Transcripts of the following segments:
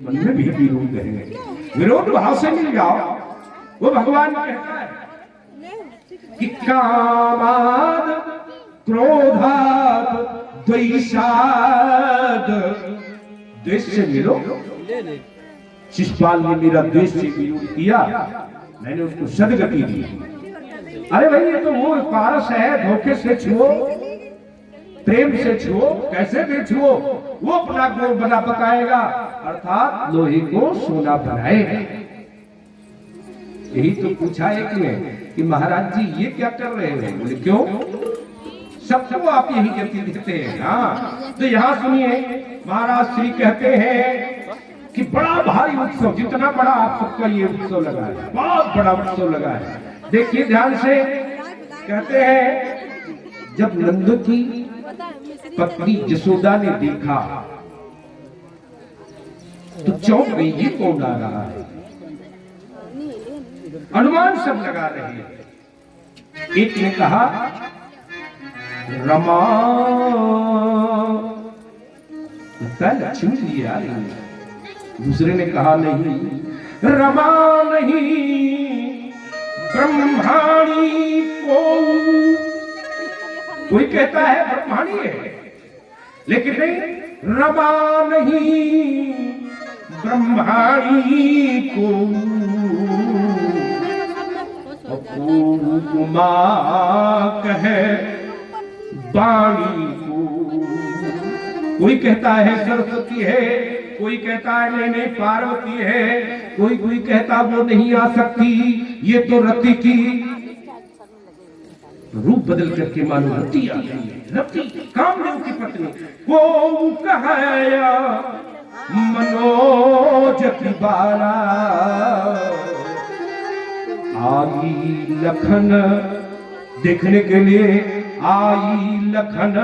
मन में भी विरोध है, विरोध भाव से मिल जाओ। वो भगवान कहता है कि कामाद क्रोधाद द्वेषाद, द्वेष से मिलो। शिशुपाल ने मेरा द्वेष से विरोध किया, मैंने उसको सदगति दी। अरे भाई ये तो वो पारस है, धोखे से छुओ, प्रेम से छुओ, कैसे भी छुओ, वो अपना गोल बना पकाएगा, अर्थात लोहे को सोना बनाएगा। यही तो पूछा एक ने कि महाराज जी ये क्या कर रहे हैं? बोले क्यों? सबको आप यही गति देते हैं। हाँ तो यहाँ सुनिए, महाराज श्री कहते हैं कि बड़ा भारी उत्सव, जितना बड़ा आप सबका ये उत्सव लगा है, बहुत बड़ा उत्सव लगा है। देखिए ध्यान से, कहते हैं जब नंद की पत्नी जसोदा ने देखा तो चौंक गई, ये कौन आ रहा है? अनुमान सब लगा रहे हैं। एक ने कहा रमा, लक्ष्मी जी आ रही है। दूसरे ने कहा नहीं, रमा नहीं, ब्रह्माणी को। कोई कहता है ब्रह्माणी है, लेकिन नहीं, रमा नहीं, ब्रह्माणी को। उपमा कहे वाणी को। कोई कहता है सरस्वती है, कोई कहता है नहीं नहीं पार्वती है, कोई कहता वो नहीं आ सकती, ये तो रति की रूप बदल करके मानो रति आ गई है। रति कामदेव की पत्नी को कहाया मनोज की बाला, आई लखन देखने के लिए, आई लखन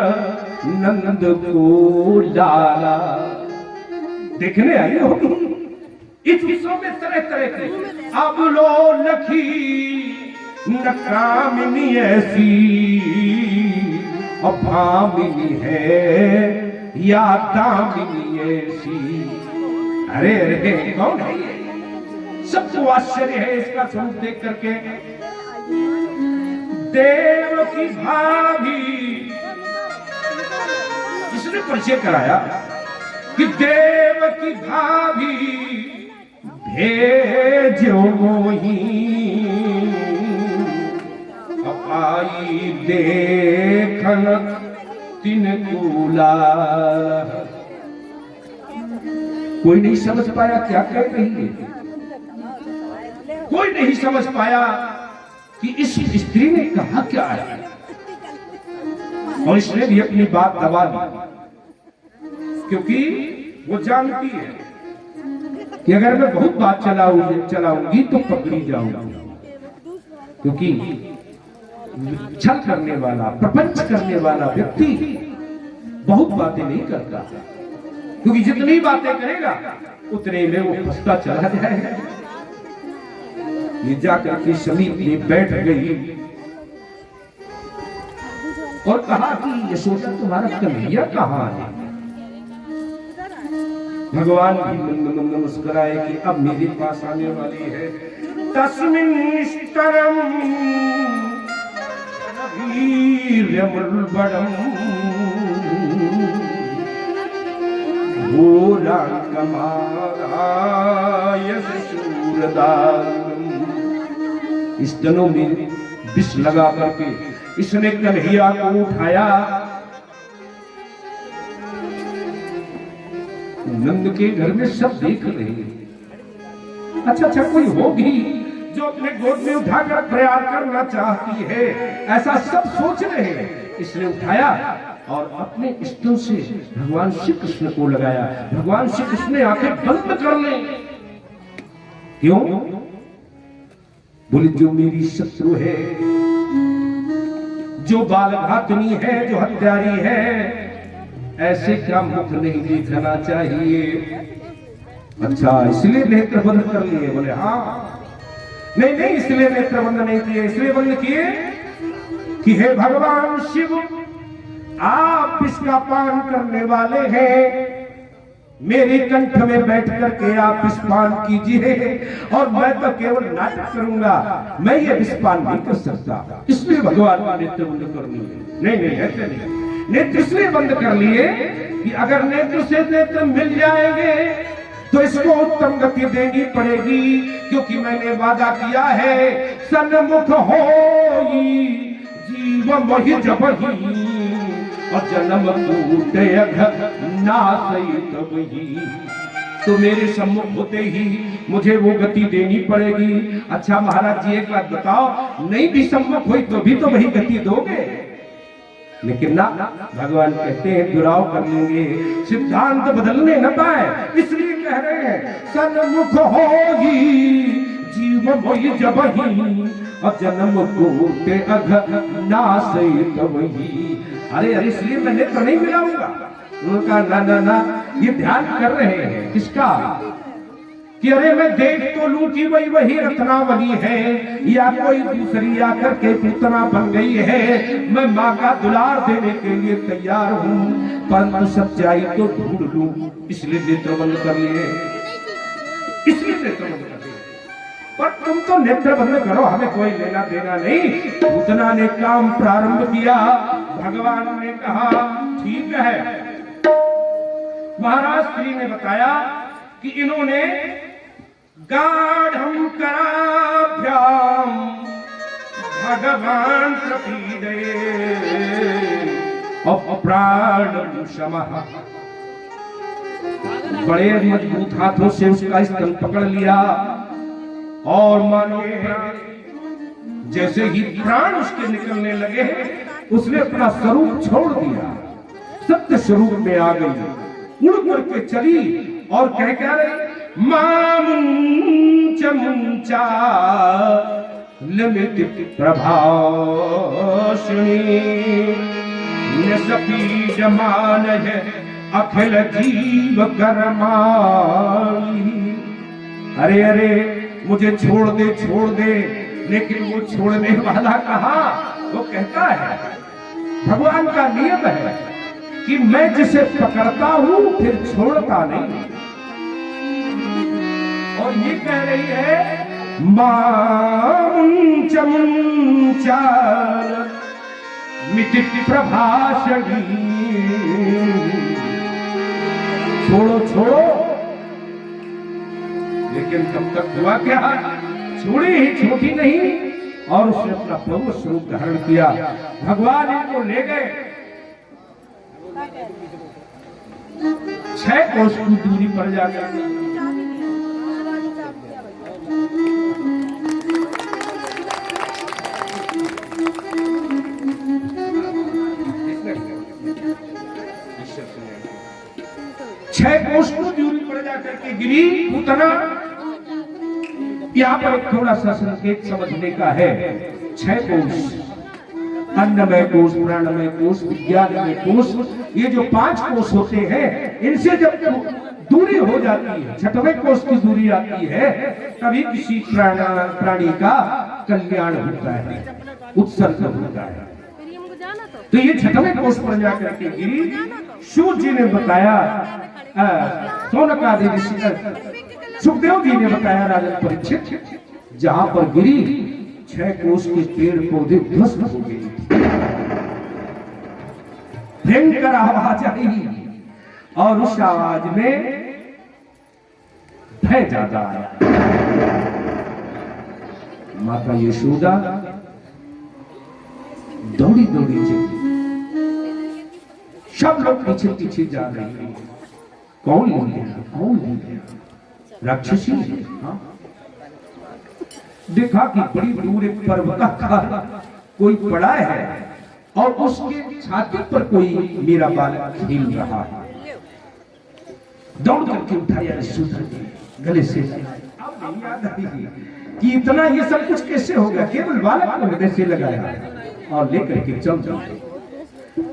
नंद को लाला। देखने आई हो इस विश्व में तरह तरह के, अब लो लखी नकामिनी ऐसी, और भामिनी है या दामिनी ऐसी। अरे अरे कौन है ये? सबको आश्चर्य है इसका स्वरूप देख करके। देव की भाभी, इसने परिचय कराया कि देव की भाभी भेजो मोही, आई देखन तिनकुला। कोई नहीं समझ पाया क्या कह रही है, कोई नहीं समझ पाया कि इस स्त्री ने कहा क्या है, और इसने भी अपनी बात दबा दी, क्योंकि वो जानती है कि अगर मैं बहुत बात चलाऊंगी तो पकड़ी जाऊंगी। क्योंकि छल करने वाला, प्रपंच करने वाला व्यक्ति बहुत बातें नहीं करता, क्योंकि जितनी बातें करेगा उतने में वो फंसता चला जाएगा। ये जाकर के समीप में बैठ गई और कहा कि यशोदा तुम्हारा कन्हैया कहाँ है? भगवान भी मंद मंद मुस्कुराए कि अब मेरे पास आने वाली है। तस्मिन् निष्करम वीर्यमुर्बड़म घोरां कमाराय शूरदारुणम्। इस तनु में विष लगा करके इसने कन्हैया को उठाया। नंद के घर में सब देख रहे हैं। अच्छा कोई होगी जो अपने गोद में उठाकर प्यार करना चाहती है, ऐसा सब सोच रहे हैं। इसने उठाया और अपने स्तन से भगवान श्री कृष्ण को लगाया। भगवान श्री कृष्ण ने आंखें बंद कर ले। क्यों? बोले जो मेरी शत्रु है, जो बालघातनी है, जो हत्यारी है, ऐसे का मुख नहीं देखना चाहिए। अच्छा इसलिए नेत्र बंद कर लिए? बोले हाँ। नहीं इसलिए नेत्र बंद नहीं किए, इसलिए बंद किए कि हे भगवान शिव, आप इसका पान करने वाले हैं, मेरे कंठ में बैठ करके आप विषपान कीजिए और मैं तो केवल नाटक करूंगा, मैं ये विषपान नहीं कर सकता। इसलिए भगवान का नेत्र बंद कर लिए। नहीं ऐसे नहीं, नेत्र इसलिए बंद कर लिए कि अगर नेत्र से नेत्र मिल जाएंगे तो इसको उत्तम गति देनी पड़ेगी, क्योंकि मैंने वादा किया है सन्मुख होई जीव मोहि जबहि और जन्म टूटे अघ नासई तब ही। तो मेरे सम्मुख होते ही मुझे वो गति देनी पड़ेगी। अच्छा महाराज जी एक बात बताओ, नहीं भी सम्मुख हुई तो भी तो वही गति दोगे? लेकिन ना, भगवान कहते हैं दुराव कर लेंगे, सिद्धांत बदलने न पाए, इसलिए कह रहे हैं सन्मुख होगी जीव मोहि जबहि और जन्म टूटे अघ नासई तब ही। अरे इसलिए मैं नेत्र नहीं मिलाऊंगा। उनका ना ये ध्यान कर रहे हैं किसका, कि अरे मैं देख तो लूं कि वही रत्नावली है या कोई दूसरी आकर के पूतना बन गई है, मैं माँ का दुलार देने के लिए तैयार हूँ, परंतु सच्चाई तो ढूंढ लूं, इसलिए नेत्र बंद कर लिए, इसलिए नेत्र बंद कर लिए। पर तुम तो नेत्र बंद करो, हमें कोई लेना देना नहीं। उतना ने काम प्रारंभ किया। भगवान ने कहा ठीक है। महाराज श्री ने बताया कि इन्होंने गाढ़ं कराभ्याम भगवान प्रपीडे अप्राणं शमः, बड़े मजबूत हाथों से उसका स्तन पकड़ लिया और मानो जैसे ही प्राण उसके निकलने लगे उसने अपना स्वरूप छोड़ दिया, सत्य स्वरूप में आ गई, उड़ उड़ के चली और कह क्या रही, मामुंच मुंचा ललित प्रभाषणी निसपीडमान है अखिल जीव कर्माणि। अरे मुझे छोड़ दे, लेकिन वो छोड़ने वाला कहाँ? वो कहता है भगवान का नियम है कि मैं जिसे पकड़ता हूं फिर छोड़ता नहीं। और ये कह रही है मामुंच मुंचाल मिति प्रभाषणी, छोड़ो, लेकिन तब तक हुआ क्या, छोड़ी ही छोटी नहीं और उसने अपना प्रभु स्वरूप धारण किया। भगवान इनको ले गए 6 कोस की दूरी पर जाकर, दूरी पर जाकर के गिरी पूतना। यहाँ पर थोड़ा सा संकेत समझने का है। 6 कोश, अन्नमय कोश, प्राणमय कोश, विज्ञानमय कोश, ये जो 5 कोश होते हैं, इनसे जब दूरी हो जाती है, 6वें कोश की दूरी आती है, तभी किसी प्राणी का कल्याण होता है, उत्सर्ग होता है। तो ये 6वें कोश पर जाकर के गिरी। सूत जी ने बताया, सौनकादि सुखदेव जी ने बताया राजन परीक्षित, जहां पर गिरी 6 कोस के पेड़ पौधे ध्वस्त हो गए, भयंकर आवाज आई और उस आवाज में भय ज्यादा आया। माता यशोदा दौड़ी चली, सब लोग पीछे जा रहे हैं। कौन ले गया? राक्षसी। देखा कि बड़ी दूर एक पर्वताकार कोई पड़ा है और उसके छाती पर कोई मेरा बालक खेल रहा है। दौड़ करके उठाया गले से। अब याद आई कि इतना ये सब कुछ कैसे हो गया, केवल बालक को हृदय से लगाया और लेकर के चल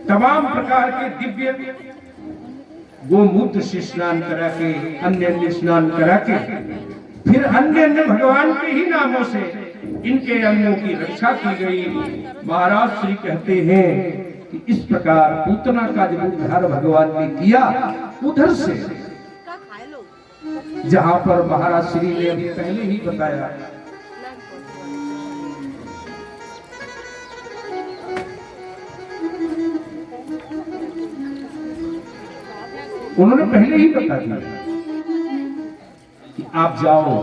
तमाम प्रकार के दिव्य गोमूत्र से स्नान करा के, अन्य स्नान करा के, फिर अन्य भगवान के ही नामों से इनके अंगों की रक्षा की गई। महाराज श्री कहते हैं कि इस प्रकार पूतना का जब उद्धार भगवान ने किया, उधर से जहां पर महाराज श्री ने अभी पहले ही बताया उन्होंने पहले ही बता दिया कि आप जाओ,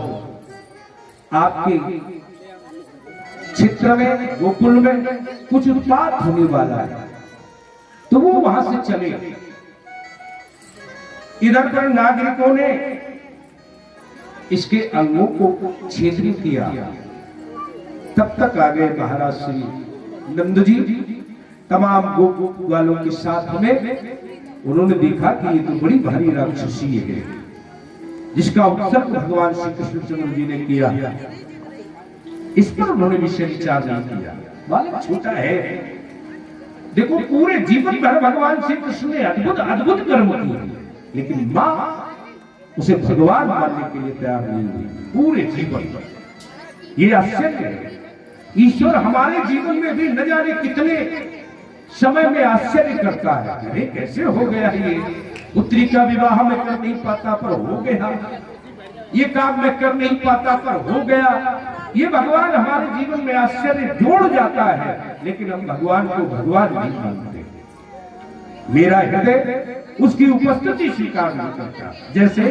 आपके क्षेत्र में गोकुल में कुछ उत्पात होने वाला है, तो वो वहां से चले। इधर पर नागरिकों ने इसके अंगों को छेदन किया। तब तक आ गए महाराज श्री नंद जी तमाम गोकुल वालों के साथ में। उन्होंने देखा कि ये तो बड़ी भारी राक्षसी है, जिसका उत्सर्ग भगवान श्री कृष्णचंद्र जी ने किया। इस पर उन्होंने विषय विचार नहीं किया। बालक छोटा है, देखो पूरे जीवन भर भगवान श्री कृष्ण ने अद्भुत अद्भुत कर्म किए, लेकिन मां उसे भगवान मानने के लिए तैयार नहीं हुई पूरे जीवन भर। ये आश्चर्य है, ईश्वर हमारे जीवन में भी न जाने कितने समय में आश्चर्य करता है। अरे कैसे हो गया ये, पुत्री का विवाह में कर नहीं पाता पर हो गया, ये काम में कर नहीं पाता पर हो गया। ये भगवान हमारे जीवन में आश्चर्य जोड़ जाता है, लेकिन हम भगवान को भगवान नहीं मानते। मेरा हृदय उसकी उपस्थिति स्वीकार नहीं करता, जैसे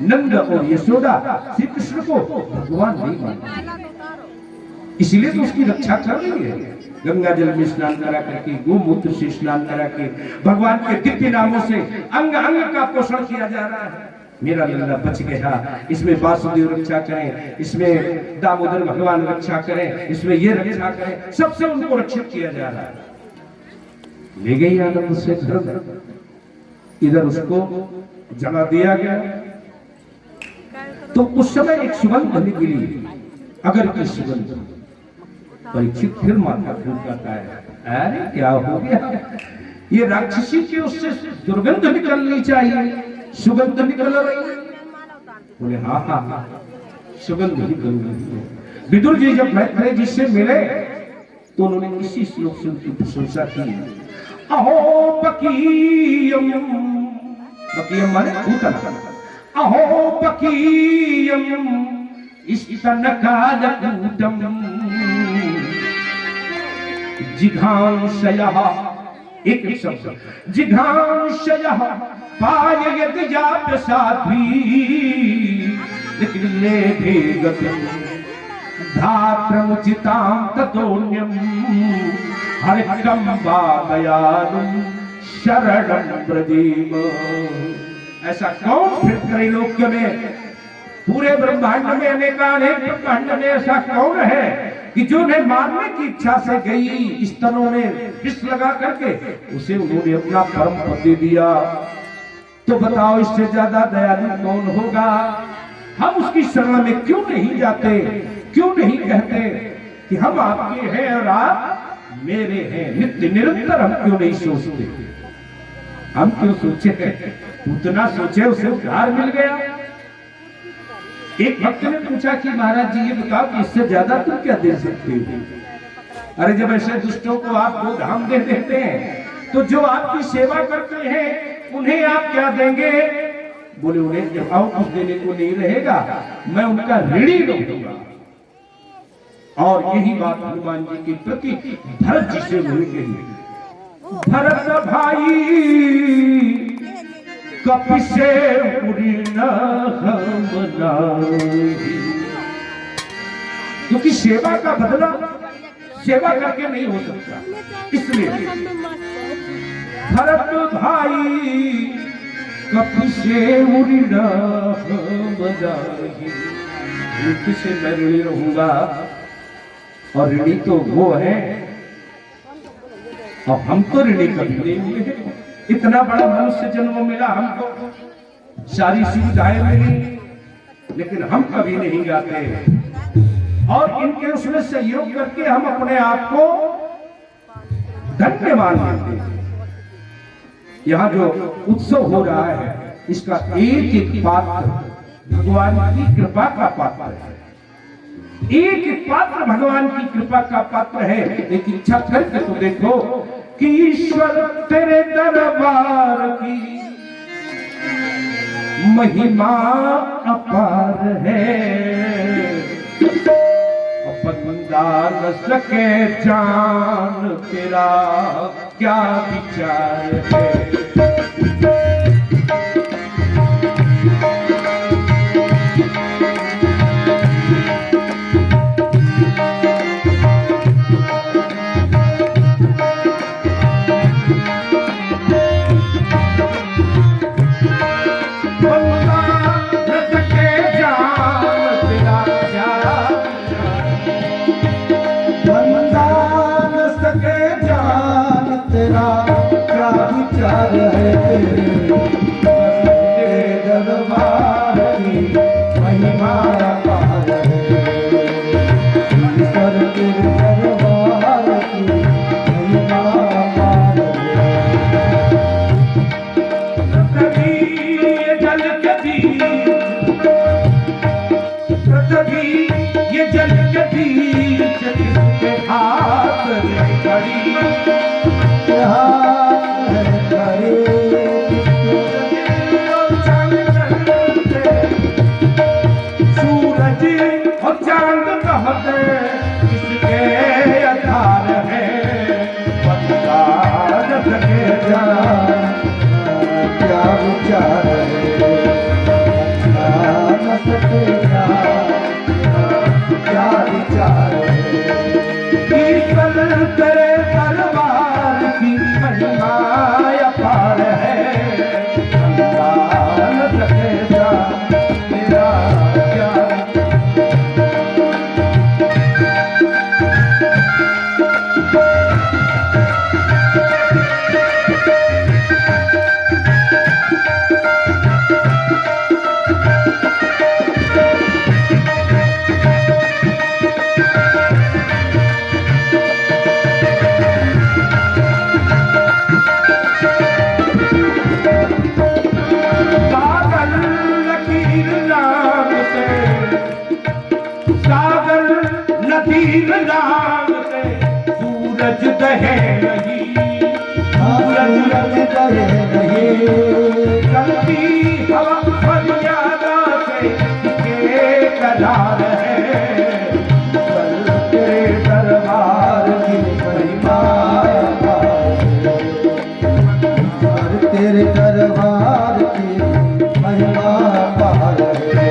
नंद और यशोदा श्री कृष्ण को भगवान नहीं मानते, इसलिए तो उसकी रक्षा कर रही है। गंगा जल में स्नान करा करके, गोमूत्र से स्नान करा के, भगवान के दिव्य नामों से अंग अंग का पोषण किया जा रहा है। मेरा लल्ला बच गया, इसमें वासुदेव रक्षा करें, इसमें दामोदर भगवान रक्षा करें, इसमें ये रक्षा करें, सबसे उनको रक्षित किया जा रहा है। ले गई आनंद से घर, इधर उसको जला दिया गया। तो उस समय एक सुगंध निकली, अगर की सुगंध। परीक्षित फिर माथा फूंकता है, अरे क्या हो गया, ये राक्षसी की उससे दुर्गंध निकलनी चाहिए, सुगंध निकल रही। बोले हाँ हाँ हाँ सुगंध निकल रही है। विदुर जी जब मैत्रेय जी से मिले तो उन्होंने इसी श्लोक से उनकी प्रशंसा की। अहो पकीयम, पकीयम माने पूतना, अहो पकीयम स्तनकालकूटम जिघांशयः, एक शब्द जिघांशयः पाययति जाप्य साध्वी लेभे गतिं धात्रमुचितां ततोऽन्यं हरिकं वादयानुं शरणं व्रजेम। ऐसा कौन फिर त्रैलोक्य में, पूरे ब्रह्मांड में, अनेकानेक ब्रह्मांड में ऐसा कौन है कि जो उन्हें मारने की इच्छा से गई, स्तनों में विष लगा करके उसे उन्होंने अपना परम पद दे दिया। तो बताओ इससे ज्यादा दयालु कौन होगा। हम उसकी शरण में क्यों नहीं जाते, क्यों नहीं कहते कि हम आपके हैं और आप मेरे हैं, नित्य निरंतर हम क्यों नहीं सोचते। हम क्यों सोचे, उतना सोचे उसे उद्धार मिल गया। एक भक्त ने पूछा कि महाराज जी ये बताओ कि इससे ज्यादा तुम क्या दे सकते हो। अरे जब ऐसे दुष्टों को आप गोधाम दे देते हैं तो जो आपकी सेवा करते हैं उन्हें आप क्या देंगे। बोले उन्हें जब और कुछ देने को नहीं रहेगा, मैं उनका ऋणी रहूंगा। और यही बात हनुमान जी के प्रति भरत जी से हुई गई। भरत भाई कपि से क्योंकि सेवा का बदला सेवा करके नहीं हो सकता, इसलिए भरत भाई कपि से से मैं ऋणी रहूंगा। और ऋणी तो वो है, और हम तो ऋणी कभी नहीं हुए। इतना बड़ा मनुष्य जन्म मिला हमको, सारी सुविधाएं मिली, लेकिन हम कभी नहीं गाते। और इनके उसमें सहयोग करके हम अपने आप को धन्य मान लेते हैं। यहाँ जो उत्सव हो रहा है इसका एक एक पात्र भगवान की कृपा का पात्र है। एक एक पात्र भगवान की कृपा का पात्र है। एक इच्छा करके तो देखो कि ईश्वर तेरे दरबार की महिमा अपार है, बंदा न सके जान तेरा क्या विचार है। सूरज दहे नहीं, सूरज दहे नहीं, चलती हवा फरियादा से के करार है। तेरे दरबार की महिमा और तेरे दरबार की महिमा पार है।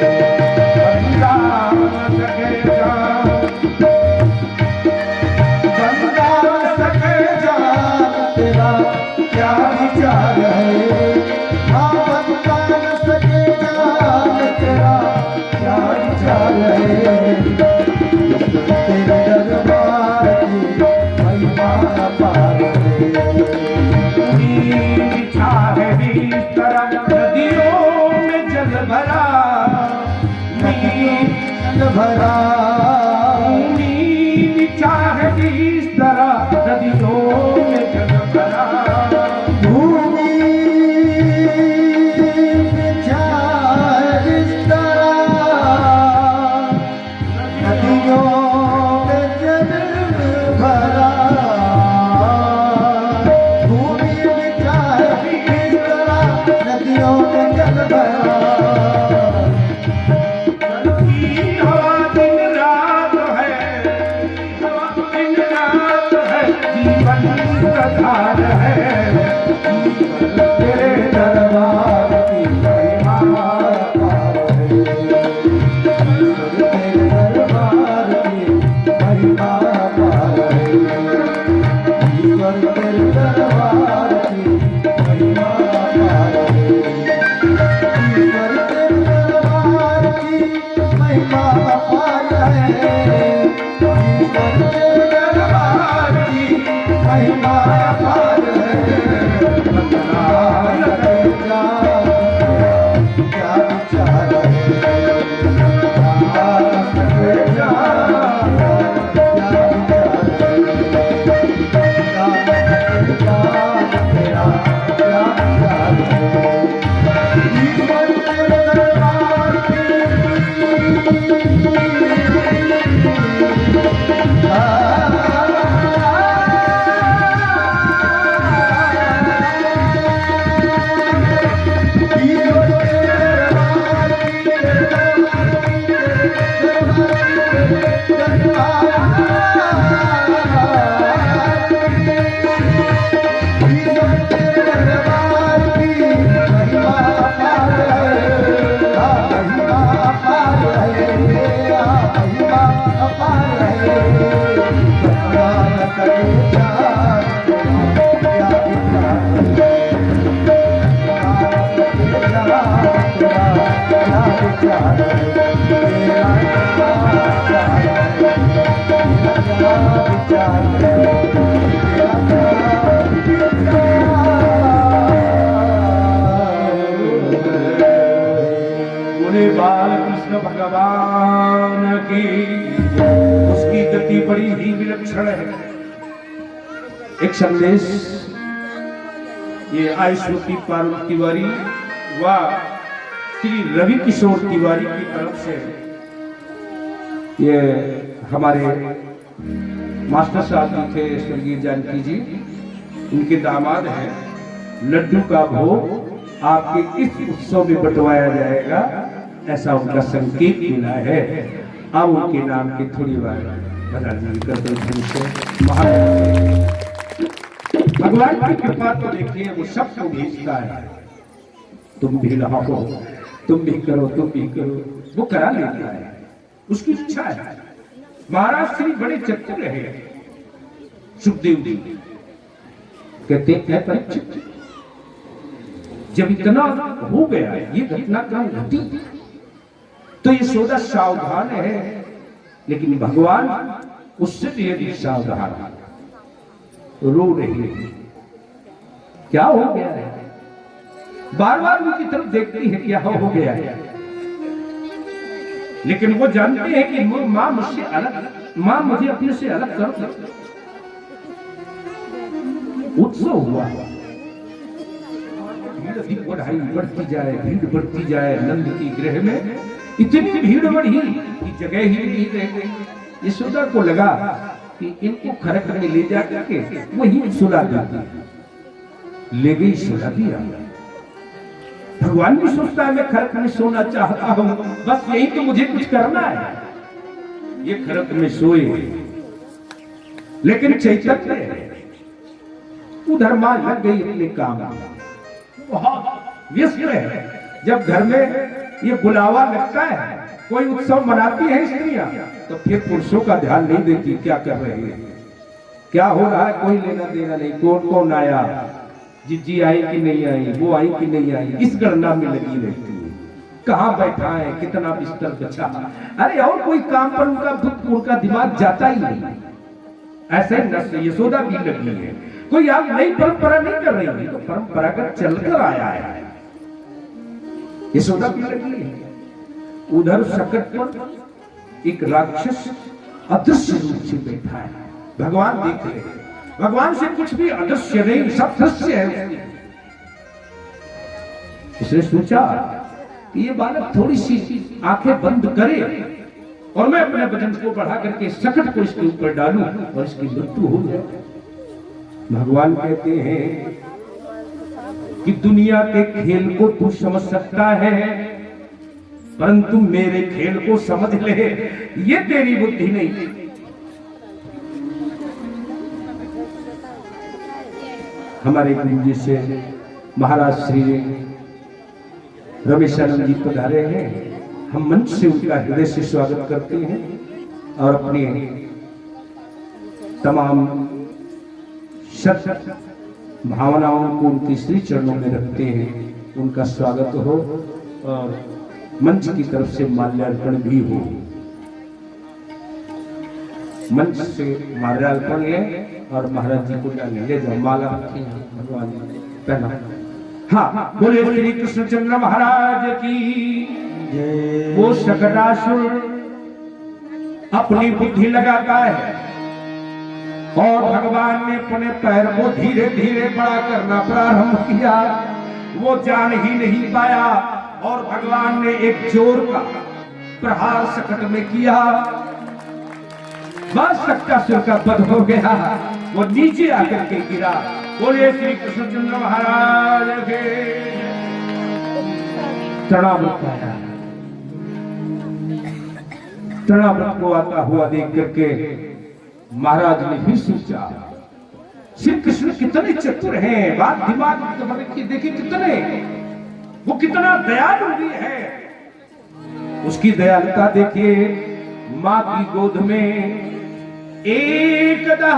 भरा उम्मीद चाहती इस तरह नदियों में जल भरा, भूमि चाहे इस तरह नदियों में जल भरा, भूमि चाहे इस तरह नदियों में जल भरा। आधार है तेरे दरबार की महिमा पार है, तेरे दरबार की महिमा पार है, ईश्वर तेरे दरबार की महिमा पार है, ईश्वर तेरे दरबार की महिमा पार है, ईश्वर तेरे दरबार की महिमा पार है। क्या विचार बालकृष्ण भगवान की उसकी गति बड़ी ही विलक्षण है। एक संदेश ये आयुष्वती पार्वती तिवारी व श्री रवि किशोर तिवारी की तरफ से ये हमारे मास्टर साहब जी थे स्वर्गीय जानकी जी, उनके दामाद हैं। लड्डू का भोग आपके इस उत्सव में बंटवाया जाएगा, ऐसा उनका संकेत मिला है। अब उनके नाम की थोड़ी बार भगवान की कृपा तो देखिए, वो सबको भेजता है। तुम भी रहो, तुम भी करो, तुम भी करो, वो करा लेता है, उसकी इच्छा है। महाराज श्री बड़े चतुर है। सुखदेव जी कहते हैं परीक्षित, जब इतना हो गया ये घटनाक्रम घटी तो ये सौदा सावधान है, लेकिन भगवान उससे भी यदि सावधान रो रही है। क्या हो गया है? बार बार उनकी तरफ देखती है, क्या हो गया है? लेकिन वो जानते हैं कि माँ मुझसे अलग, माँ मुझे अपने से अलग कर दो। उत्सव हुआ, बढ़ाई बढ़ती जाए, भीड़ बढ़ती जाए। नंद की गृह में इतनी भीड़ बढ़ी कि जगह ही नहीं रह गई। यशोदा को लगा कि इनको खरक में ले जाकर के वही सुला देती। ले गई, सुला दिया। भगवान भी सोचता है मैं खरक में सोना चाहता हूं, बस यही तो मुझे कुछ करना है। ये खरक में सोए, लेकिन चैतन्य उधर मां लग गई अपने काम में, बहुत व्यस्त है। जब घर में ये बुलावा लगता है, कोई उत्सव मनाती है स्त्रियां, तो फिर पुरुषों का ध्यान नहीं देती क्या कर रही है, क्या हो रहा है, कोई लेना देना नहीं। कौन कौन आया, जीजी आई कि नहीं आई, वो आई कि नहीं आई, इस गणना में लगी रहती है। कहाँ बैठा है, कितना बिस्तर बचा, अरे और कोई काम पर उनका दिमाग जाता ही नहीं। ऐसे न यशोदा भी लगी है। कोई आप नई परंपरा नहीं कर रही है, तो परंपरागत चलकर आया है। यशोदा भी लगी है। उधर सकट पर एक राक्षस अदृश्य रूप से बैठा है। भगवान देख रहे हैं, भगवान से कुछ भी अदृश्य नहीं, सब दृश्य है। उसने सोचा कि ये बालक थोड़ी सी आंखें बंद करे और मैं अपने वजन को बढ़ा करके सकट को इसके ऊपर डालूं और इसकी मृत्यु हो जाए। भगवान कहते हैं कि दुनिया के खेल को तू समझ सकता है, परंतु मेरे खेल को समझ ले, ये तेरी बुद्धि नहीं। हमारे गुरु जी से महाराज श्री रमेशानंद जी पधारे हैं। हम मंच से उनका हृदय से स्वागत करते हैं और अपने तमाम सत भावनाओं को उनके श्री चरणों में रखते हैं। उनका स्वागत हो और मंच की तरफ से माल्यार्पण भी हो। मंच से माल्यार्पण लें और महाराज जी को ले जाओ, माला भगवान पहना। हाँ, बोले श्री कृष्णचंद्र महाराज की। वो शकटासुर अपनी बुद्धि लगाता है और भगवान ने अपने पैर को धीरे धीरे बड़ा करना प्रारंभ किया। वो जान ही नहीं पाया और भगवान ने एक जोर का प्रहार सकट में किया। बस शक्तासुर का वध हो गया, वो नीचे आकर के गिरा। बोले श्री कृष्णचंद्र महाराज के। प्रणाम। तृणाव्रत को आता हुआ देख करके महाराज ने फिर सोचा, श्री कृष्ण कितने चतुर हैं, बात दिमाग में देखिए कितने, वो कितना दयालु भी है। उसकी दयालुता देखिए, मां की गोद में एकदा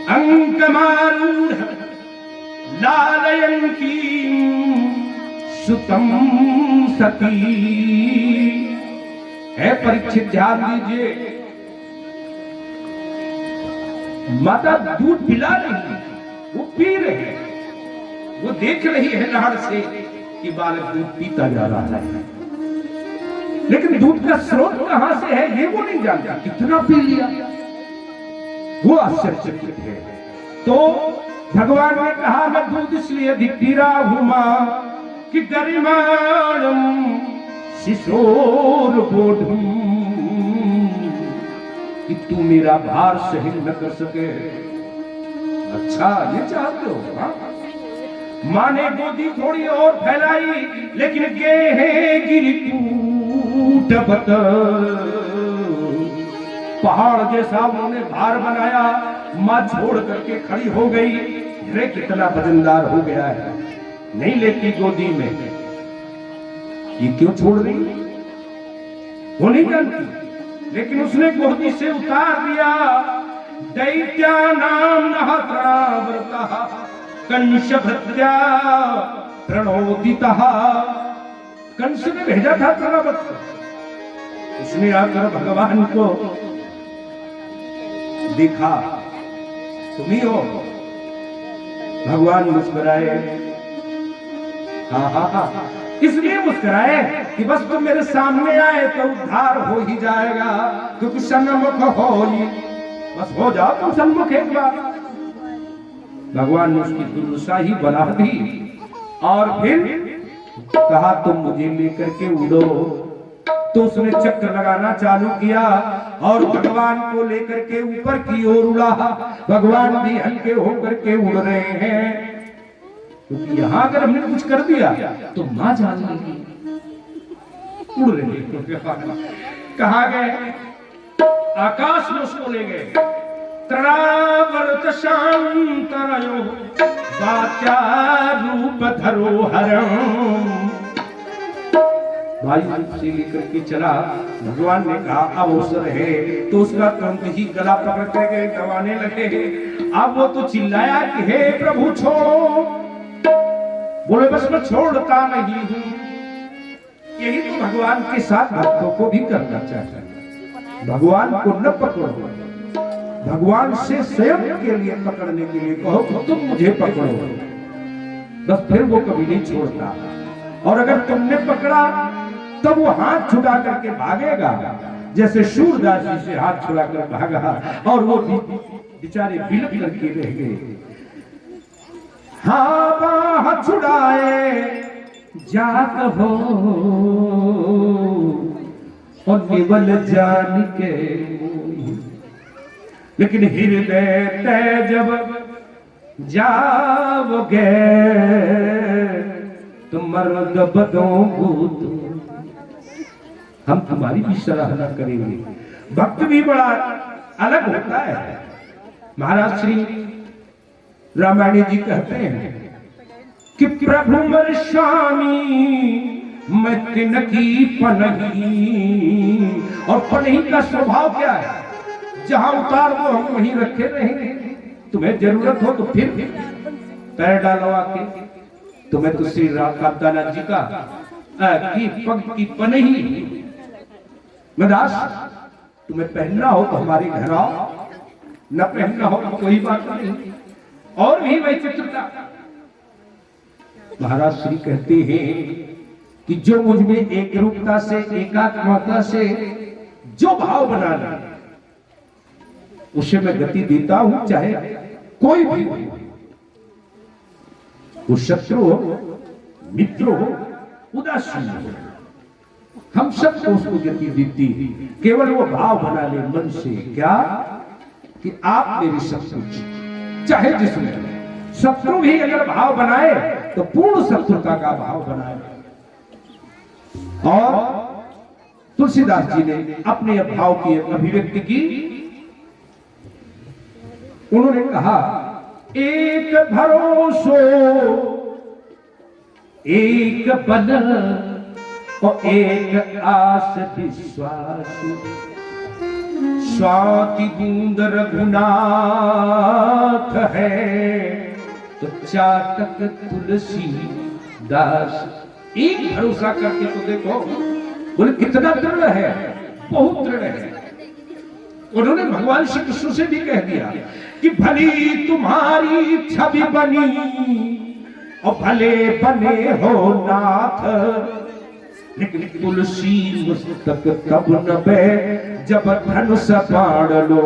अंकमारूढ़ लालयन्ती सुतम सती है। परीक्षित ध्यान दीजिए, माता दूध पिला रही है, वो पी रही है, वो देख रही है नाड़ से कि बालक दूध पीता जा रहा है, लेकिन दूध का स्रोत कहां से है ये वो नहीं जानता, कितना पी लिया वो आश्चर्यचकित है। तो भगवान ने कहा, मैं दूध इसलिए अधिक पी रहा हूं मां कि गरिमाणम शिशोर बोधूं, कि तू मेरा भार सहन न कर सके। अच्छा ये चाहते हो? हाँ? मां ने गोदी थोड़ी और फैलाई, लेकिन गेहे गिरिकूटबत पहाड़ जैसा उन्होंने भार बनाया। मां छोड़ करके खड़ी हो गई, अरे कितना वजनदार हो गया है, नहीं लेती गोदी में, ये क्यों छोड़ रही वो नहीं जानती, लेकिन उसने गोदी से उतार दिया। दैत्या नाम नहत्राव्रतः कंस भृत्या प्रणोदितः, कंस ने भेजा था तृणाव्रत को, उसने आकर भगवान को देखा, तुम्ही हो? भगवान मुस्कुराए, हाँ, इसलिए मुस्कुराए कि बस तुम मेरे सामने आए तो उद्धार हो ही जाएगा, क्योंकि सन्मुख हो ही, बस हो जाओ तुम सन्मुख एक बार। भगवान ने उसकी दुर्दशा ही बना दी और फिर कहा तुम मुझे लेकर के उड़ो। तो उसने चक्र लगाना चालू किया और भगवान को लेकर के ऊपर की ओर उड़ा। भगवान भी हल्के होकर के उड़ रहे हैं, क्योंकि यहां अगर हमने कुछ कर दिया तो मां जान लेगी। उड़ रहे कहा गए, आकाश में उसको ले गए। तृणावर्त शांतरयो वाच्या रूप धरोहरम, वायु रूप से लेकर के चला। भगवान ने कहा अब अवसर है, तो उसका तुरंत ही गला पकड़ के दबाने लगे। अब वो तो चिल्लाया कि हे प्रभु छोड़ो, बोले बस मैं छोड़ता नहीं हूं। यही तो भगवान के साथ भक्तों को भी करना चाहिए। भगवान को न पकड़ो, भगवान से स्वयं के लिए पकड़ने के लिए कहो तो तुम मुझे पकड़ो, बस फिर वो कभी नहीं छोड़ता। और अगर तुमने पकड़ा तब वो हाथ छुड़ा करके भागेगा, जैसे सूरदास जी से हाथ छुड़ा कर भागा और वो बेचारे बिलख करके रह गए। हाँ बाह छुड़ाए जात हो और केवल जान के, लेकिन हृदय तय जब जाओगे तुम मर्द बदों भूत, हम तुम्हारी भी सराहना करेंगे। भक्त भी बड़ा अलग होता है। महाराज श्री रामायणी जी कहते हैं कि प्रभु मर स्वामी मैं तिनकी पनही, और पनही का स्वभाव क्या है, जहां उतार दो हम वहीं रखे रहेंगे। तुम्हें जरूरत हो तो फिर पैर डालो आके। तुम्हें तो श्री रामदास जी का की पग की पनही मदास, तुम्हें पहनना हो तो हमारे घर आओ, न पहनना हो तो कोई बात नहीं। और भी वैचित्रता महाराज श्री कहते हैं कि जो मुझ में एक रूपता से एकात्मता से जो भाव बना ले उसे मैं गति देता हूं, चाहे कोई भी हो, वो शत्रु हो मित्र हो उदासीन हो, हम सबको उसको गति देती। केवल वो भाव बना ले मन से, क्या कि आप मेरे शत्रु, चाहे जिसमें शत्रु भी अगर भाव बनाए तो पूर्ण शत्रुता का भाव बनाए। और तुलसीदास जी ने अपने भाव की अभिव्यक्ति की। उन्होंने कहा, एक भरोसो एक बल और एक आस विश्वास, स्वाति बूंद रघुनाथ है तो चाटक तुलसी दास। एक भरोसा करके तो देखो, बोले कितना दृढ़ है, बहुत दृढ़ है। उन्होंने भगवान श्री कृष्ण से भी कह दिया कि भली तुम्हारी छवि बनी और भले बने हो नाथ, लेकिन तुलसी मुस्तक तब न बे जब धनुष बाण लो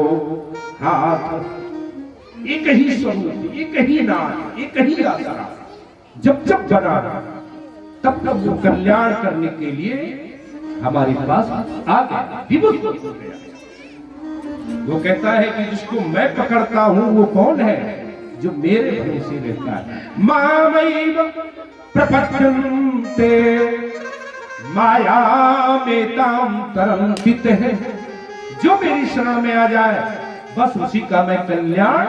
हाथ। एक ही स्वरूप, एक ही नाम, एक ही आसरा जब जब बना तब तब वो कल्याण करने के लिए हमारे पास आ गया, विमुक्त हो गया। वो कहता है कि जिसको मैं पकड़ता हूं वो कौन है? जो मेरे भरोसे रहता है। मामैव प्रपद्यन्ते माया मेताम तरंतित है, जो मेरी शरण में आ जाए बस उसी का मैं कल्याण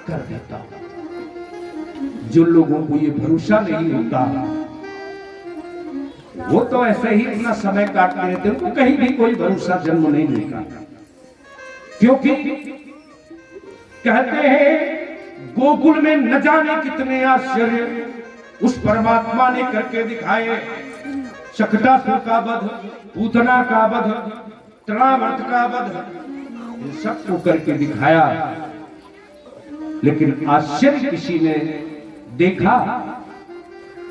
कर देता हूं। जो लोगों को ये भरोसा नहीं होता वो तो ऐसे ही अपना समय काटते रहते, उनको कहीं भी कोई भरोसा जन्म नहीं मिलता। क्योंकि कहते हैं गोकुल में न जाने कितने आश्चर्य उस परमात्मा ने करके दिखाए। शकटासुर का वध, पूतना का वध, तृणावर्त का वध, इन सबको करके दिखाया, लेकिन आश्चर्य किसी ने देखा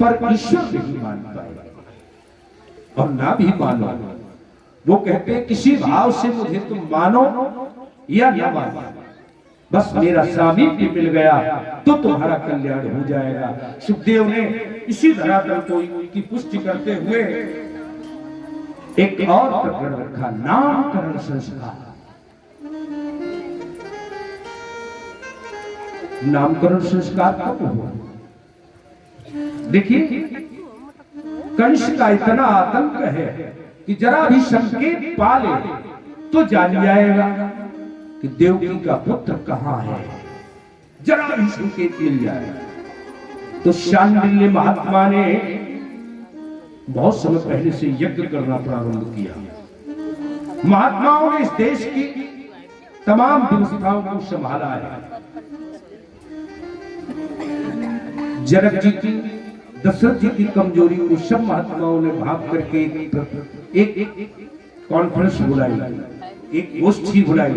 पर ईश्वर नहीं मान पाए और ना भी मानो। वो कहते हैं किसी भाव से मुझे तुम मानो या न मानो, बस मेरा सामीप्य मिल गया तो तुम्हारा कल्याण हो जाएगा। सुखदेव ने इसी धरातल को की पुष्टि करते हुए एक और प्रकरण रखा, नामकरण संस्कार। नामकरण संस्कार कब हुआ? देखिए, कंस का इतना आतंक है कि जरा भी संकेत पा ले तो जान जाएगा कि देवकी का पुत्र कहां है। जरा भी संकेत मिल जाए तो शांडिल्य महात्मा ने बहुत समय पहले से यज्ञ करना प्रारंभ किया। महात्माओं ने इस देश की तमाम व्यवस्थाओं को संभाला है। जनक जी की, दशरथ जी की कमजोरी को सब महात्माओं ने भाग करके एक कॉन्फ्रेंस बुलाई, एक गोष्ठी बुलाई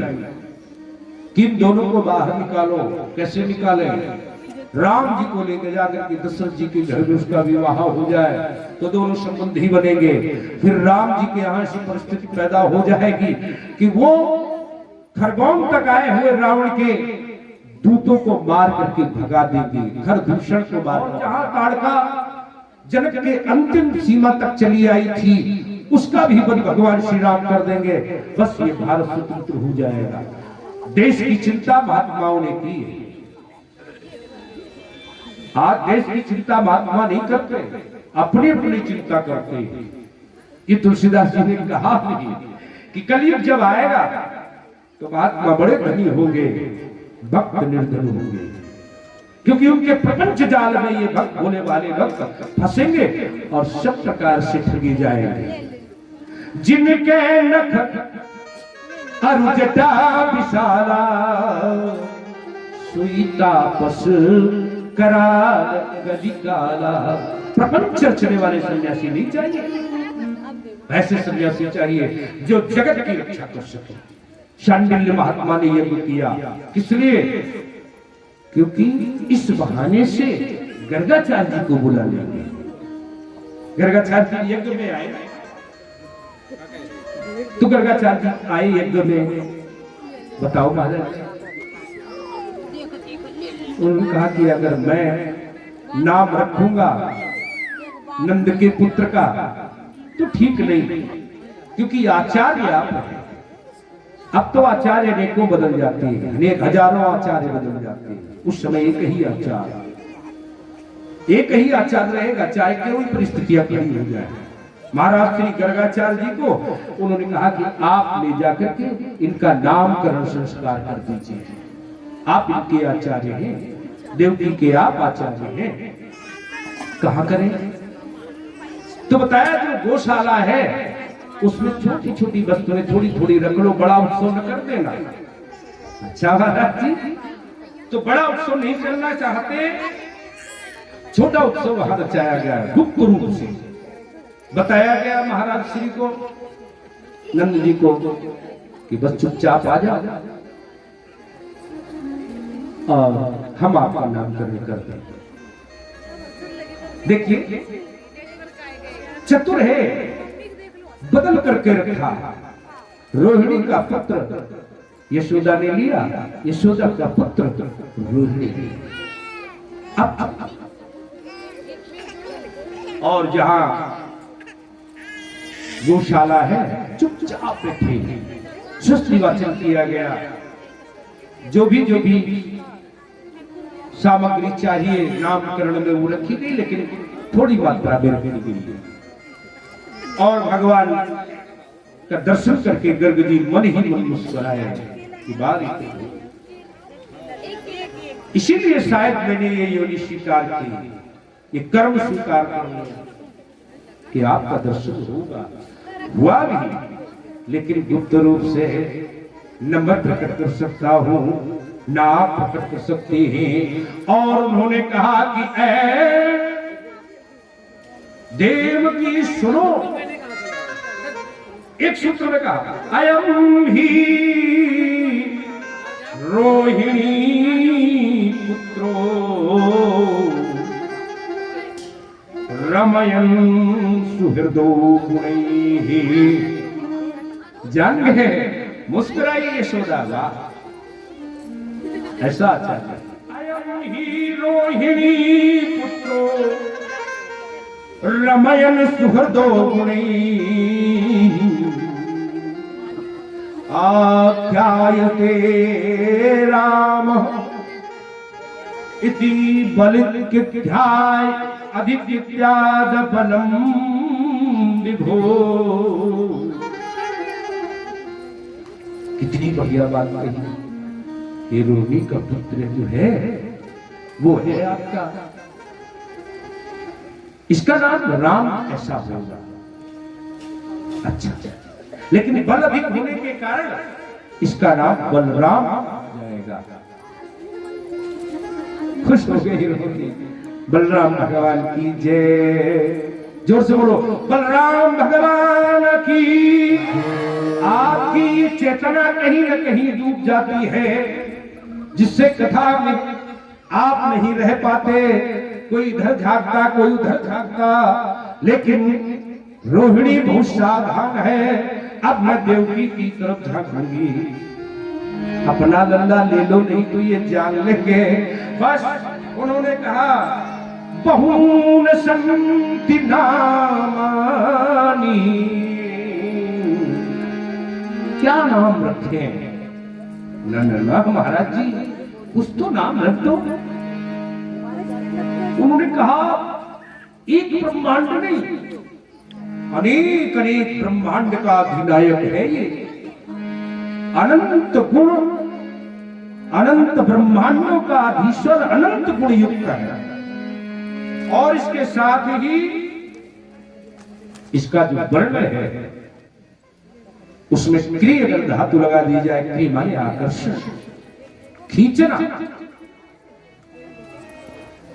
कि इन दोनों को बाहर निकालो। कैसे निकाले? राम जी को लेकर जाकर के दशरथ जी के घर में उसका विवाह हो जाए तो दोनों संबंधी बनेंगे। फिर राम जी के यहाँ ऐसी परिस्थिति पैदा हो जाएगी कि वो खरगोन तक आए हुए रावण के दूतों को मार करके भगा देंगे, खरदूषण को मार। जहां ताड़का जनक के अंतिम सीमा तक चली आई थी उसका भी वध भगवान श्री राम कर देंगे। बस ये भारत स्वतंत्र हो जाएगा। देश की चिंता महात्माओं ने की है। आज देश की चिंता महात्मा नहीं करते, अपनी अपनी चिंता करते हैं। ये तुलसीदास जी ने कहा नहीं कि कलयुग जब आएगा तो महात्मा बड़े धनी होंगे, भक्त निर्धन होंगे, क्योंकि उनके प्रपंच जाल में ये भक्त होने वाले भक्त फंसेंगे और सब प्रकार से ठगे जाएंगे। जिनके नख अरुजटा विशाला सुईता पस करार गली काला। प्रपंच रचने वाले सन्यासी नहीं चाहिए, ऐसे सन्यासी चाहिए जो जगत की रक्षा कर सके। शांडिल्य महात्मा ने यज्ञ किया, किस लिए? क्योंकि इस बहाने से गर्गाचार्य जी को बुला लेंगे। गर्गाचार्य जी यज्ञ में आए तो गर्गाचार्य जी आए यज्ञ में। बताओ महाराज, उन्होंने कहा कि अगर मैं नाम रखूंगा नंद के पुत्र का तो ठीक नहीं, क्योंकि आचार्य आप हैं। अब तो आचार्य अनेकों बदल जाते हैं, अनेक हजारों आचार्य बदल जाते हैं। उस समय एक ही आचार्य रहेगा, चाहे कोई परिस्थितियां खड़ी हो जाए। महाराज श्री गर्गाचार्य जी को उन्होंने कहा कि आप ले जाकर के इनका नामकरण संस्कार कर दीजिए, आप इनके आचार्य हैं, देवकी के आप आचार्य हैं, कहां करें? तो बताया जो गौशाला है उसमें छोटी छोटी वस्तुएं थोड़ी थोड़ी रख लो, बड़ा उत्सव न कर देना। अच्छा महाराज जी, तो बड़ा उत्सव नहीं करना चाहते, छोटा उत्सव वहां रचाया गया गुप्त रूप से। बताया गया महाराज श्री को, नंद जी को, कि बस चुपचाप आ जाओ और हम आपका नामकरण कर दें। देखिए चतुर है, बदल करके रखा। रोहिणी का पुत्र यशोदा ने लिया, यशोदा का पुत्र रोहिणी। अब और जहां गौशाला है चुपचाप बैठे, सुस्त निर्वाचन किया गया। जो भी सामग्री चाहिए नामकरण में वो रखी गई, लेकिन थोड़ी मात्रा में रखी गई। और भगवान का दर्शन करके गर्ग जी मन ही मन मुस्कुराए कि बात इसीलिए शायद मैंने ये योनि स्वीकार की, ये कर्म स्वीकार कर लिया कि आपका दर्शन होगा। हुआ भी, लेकिन गुप्त रूप से न मैं प्रकट कर सकता हूं, ना आप प्रकट कर सकते हैं। और उन्होंने कहा कि ऐ देव की सुनो, एक सूत्र में कहा अयम ही रोहिणी पुत्रो रमयन सुहृदो गुणैः। जंग है, मुस्कुराई यशोदा, ऐसा आचार्य। अयम ही रोहिणी पुत्रो रमयन सुहृदो गुणैः आख्यायते राम इति बलित्याय अधिविद्याद बलम विभो। कितनी बढ़िया बात कही। ये रोहिणी का पुत्र जो है वो है आपका, इसका नाम राम ऐसा होगा। अच्छा, लेकिन बल अधिक होने के कारण इसका नाम बलराम जाएगा। खुश हो गए रोहिणी। बलराम भगवान की जय, जोर से बोलो बलराम भगवान की। आपकी चेतना कहीं न कहीं डूब जाती है, जिससे कथा में आप नहीं रह पाते। कोई इधर झांकता, कोई उधर झांकता, लेकिन रोहिणी बहुत सावधान है। अब मैं देवकी की तरफ झांकूंगी, अपना लल्ला ले लो, नहीं तो ये जान लेंगे। बस उन्होंने कहा बहून संति नामानी, क्या नाम रखे? न महाराज जी, कुछ तो नाम रख दो। उन्होंने कहा एक ब्रह्मांड नहीं, अनेक अनेक ब्रह्मांड का अधिनायक है ये। अनंत गुण, अनंत ब्रह्मांडों का अधीश्वर, अनंत गुण युक्त है। और इसके साथ ही इसका जो वर्ण है उसमें क्रिय अगर धातु लगा दी जाए, क्रिय माने आकर्षण, खींचना।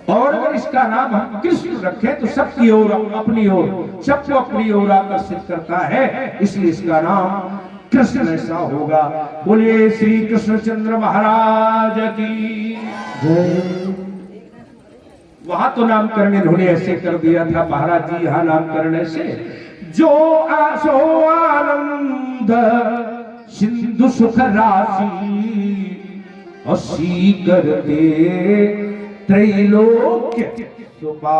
और अगर इसका नाम हम कृष्ण रखें तो सबकी ओर, अपनी ओर, सबको अपनी ओर आकर्षित करता है, इसलिए इसका नाम कृष्ण ऐसा होगा। बोलिए श्री कृष्णचंद्र महाराज की जय। वहां तो नामकरण इन्होंने ऐसे कर दिया था महाराज जी, यहां नामकरण ऐसे जो आसो आनंद सिंधु सुख राशि असी करते त्रैलोक्य सुपा।